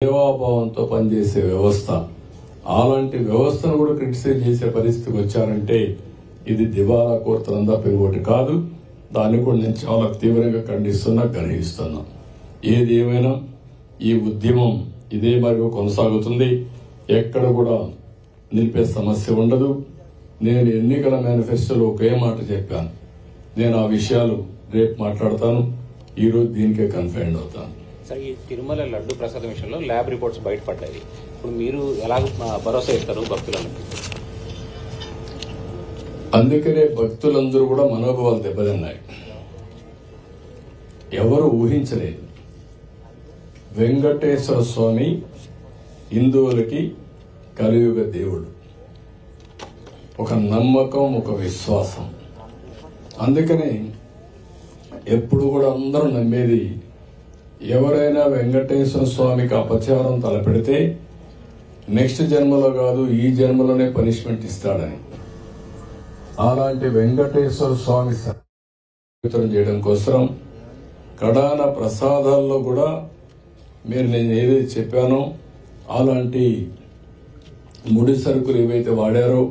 సేవాభావంతో పనిచేసే వ్యవస్థ. అలాంటి వ్యవస్థను కూడా క్రిటిసైజ్ చేసే పరిస్థితికి వచ్చారంటే ఇది దివాలా కోరుతనం తప్ప ఇంకోటి కాదు. దాన్ని కూడా నేను చాలా తీవ్రంగా ఖండిస్తున్నా, గ్రహిస్తున్నా. ఏది ఏమైనా ఈ ఉద్యమం ఇదే మరి కొనసాగుతుంది. ఎక్కడ కూడా నిలిపే సమస్య ఉండదు. నేను ఎన్నికల మేనిఫెస్టోలో ఒకే మాట చెప్పాను. నేను ఆ విషయాలు రేపు మాట్లాడతాను. ఈరోజు దీనికే కన్ఫైన్ అవుతాను. సార్, ఈ తిరుమల లడ్డు ప్రసాదం విషయంలో ల్యాబ్ రిపోర్ట్స్ బయటపడ్డాయి. ఇప్పుడు మీరు ఎలా భరోసా ఇస్తారు భక్తులను? అందుకనే భక్తులందరూ కూడా మనోభావాలు దెబ్బతిన్నాయి. ఎవరు ఊహించలేదు. వెంకటేశ్వర స్వామి హిందువులకి కలియుగ దేవుడు. ఒక నమ్మకం, ఒక విశ్వాసం. అందుకని ఎప్పుడు కూడా అందరూ నమ్మేది, ఎవరైనా వెంకటేశ్వర స్వామికి అపచారం తలపెడితే నెక్స్ట్ జన్మలో కాదు ఈ జన్మలోనే పనిష్మెంట్ ఇస్తాడని. అలాంటి వెంకటేశ్వర స్వామి వితరణ చేయడం కోసం కడాన ప్రసాదాల్లో కూడా నేను ఏదైతే చెప్పానో అలాంటి ముడి సరుకులు ఏవైతే వాడారో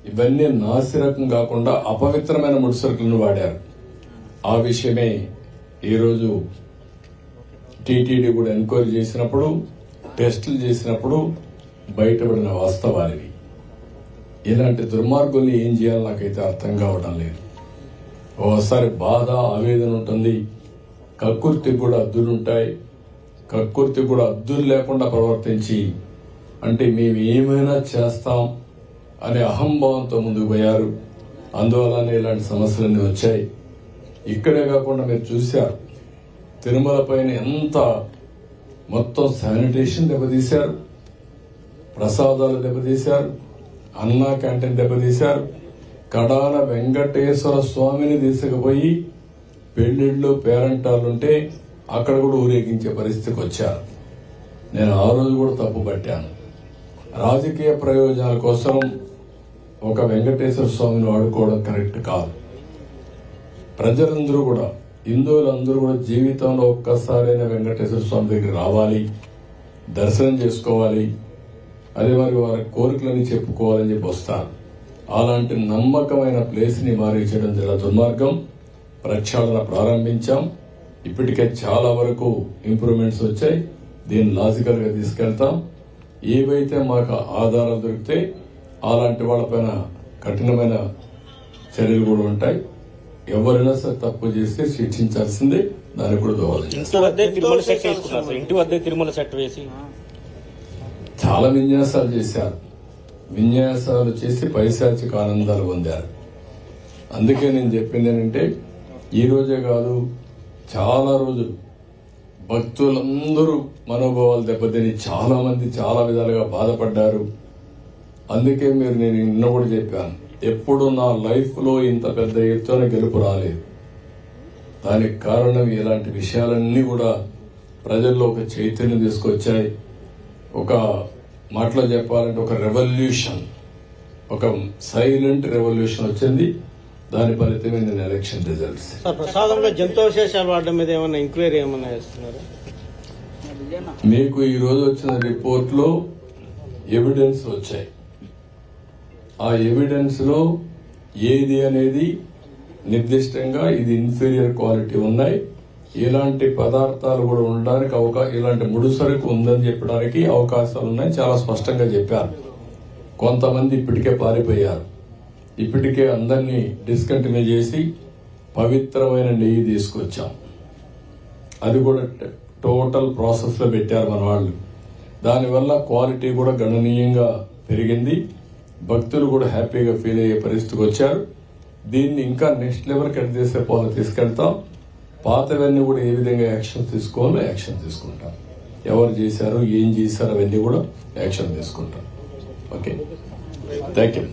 ఇవన్నీ నాసిరకం కాకుండా అపవిత్రమైన ముడి సరుకులను వాడారు. ఆ విషయమే ఈరోజు టీటీడీ కూడా ఎంక్వైరీ చేసినప్పుడు, టెస్టులు చేసినప్పుడు బయటపడిన వాస్తవాలు. ఇలాంటి దుర్మార్గుల్ని ఏం చేయాలో నాకైతే అర్థం కావడం లేదు. ఓసారి బాధ, ఆవేదన ఉంటుంది. కక్కుర్తి కూడా అద్దులుంటాయి. కక్కుర్తి కూడా అద్దులు లేకుండా ప్రవర్తించి అంటే మేము ఏమైనా చేస్తాం అనే అహంభావంతో ముందుకు పోయారు. అందువల్లనే ఇలాంటి సమస్యలన్నీ వచ్చాయి. ఇక్కడే కాకుండా మీరు చూశారు, తిరుమల పైన ఎంత మొత్తం శానిటేషన్ దెబ్బతీశారు, ప్రసాదాలు దెబ్బతీశారు, అన్నా క్యాంటీన్ దెబ్బతీశారు. కడాన వెంకటేశ్వర స్వామిని తీసుకుపోయి పెళ్లిళ్ళు, పేరంటాలుంటే అక్కడ కూడా ఊరేగించే పరిస్థితికి వచ్చారు. నేను ఆ రోజు కూడా తప్పు పట్టాను. రాజకీయ ప్రయోజనాల కోసం ఒక వెంకటేశ్వర స్వామిని వాడుకోవడం కరెక్ట్ కాదు. ప్రజలందరూ కూడా, హిందువులందరూ కూడా జీవితంలో ఒక్కసారైనా వెంకటేశ్వర స్వామి దగ్గర రావాలి, దర్శనం చేసుకోవాలి, అదే మరి వారి కోరికలని చెప్పుకోవాలని చెప్పి వస్తారు. అలాంటి నమ్మకమైన ప్లేస్ ని మారించడం చాలా దుర్మార్గం. ప్రక్షాళన ప్రారంభించాం. ఇప్పటికే చాలా వరకు ఇంప్రూవ్మెంట్స్ వచ్చాయి. దీన్ని లాజికల్ గా తీసుకెళ్తాం. ఏవైతే మాకు ఆధారాలు దొరికితే అలాంటి వాళ్ళపైన కఠినమైన చర్యలు కూడా ఉంటాయి. ఎవరైనా సరే తప్పు చేస్తే శిక్షించాల్సిందే. దానికి కూడా దోహదం. ఇంటి వద్ద తిరుమల సెట్ వేసి చాలా విన్యాసాలు చేశారు. విన్యాసాలు చేసి పైశాచిక ఆనందాలు పొందారు. అందుకే నేను చెప్పింది ఏంటంటే ఈ రోజే కాదు, చాలా రోజులు భక్తులందరూ మనోభావాలు దెబ్బతిని చాలా మంది చాలా విధాలుగా బాధపడ్డారు. అందుకే నేను నిన్న కూడా చెప్పాను, ఎప్పుడు నా లైఫ్ లో ఇంత పెద్ద ఎత్తున గెలుపు రాలేదు. దానికి కారణం ఇలాంటి విషయాలన్నీ కూడా ప్రజల్లో ఒక చైతన్యం తీసుకొచ్చాయి. ఒక మాటలో చెప్పాలంటే ఒక రెవల్యూషన్, ఒక సైలెంట్ రెవల్యూషన్ వచ్చింది. దాని ఫలితమే నేను ఎలక్షన్ రిజల్ట్స్. ప్రసాదంలో జంతువశేషాలు వాడడం మీద ఏమన్నా ఎంక్వైరీ ఏమన్నా చేస్తున్నారు? మీకు ఈ రోజు వచ్చిన రిపోర్ట్ లో ఎవిడెన్స్ వచ్చాయి. ఆ ఎవిడెన్స్ లో ఏది అనేది నిర్దిష్టంగా ఇది ఇన్ఫీరియర్ క్వాలిటీ ఉన్నాయి, ఇలాంటి పదార్థాలు కూడా ఉండడానికి ఇలాంటి ముడిసరుకు ఉందని చెప్పడానికి అవకాశాలు ఉన్నాయి. చాలా స్పష్టంగా చెప్పారు. కొంతమంది ఇప్పటికే పారిపోయారు. ఇప్పటికే అందరినీ డిస్కంటిన్యూ చేసి పవిత్రమైన నెయ్యి తీసుకొచ్చాం. అది కూడా టోటల్ ప్రాసెస్ లో పెట్టారు మన వాళ్ళు. దానివల్ల క్వాలిటీ కూడా గణనీయంగా పెరిగింది. భక్తులు కూడా హ్యాపీగా ఫీల్ అయ్యే పరిస్థితికి వచ్చారు. దీన్ని ఇంకా నెక్స్ట్ లెవెల్కి ఎట్ చేసే పోలు తీసుకెళ్తాం. పాతవన్నీ కూడా ఏ విధంగా యాక్షన్ తీసుకోవాలో యాక్షన్ తీసుకుంటాం. ఎవరు చేశారు, ఏం చేశారు అవన్నీ కూడా యాక్షన్ తీసుకుంటాం. Okay, thank you.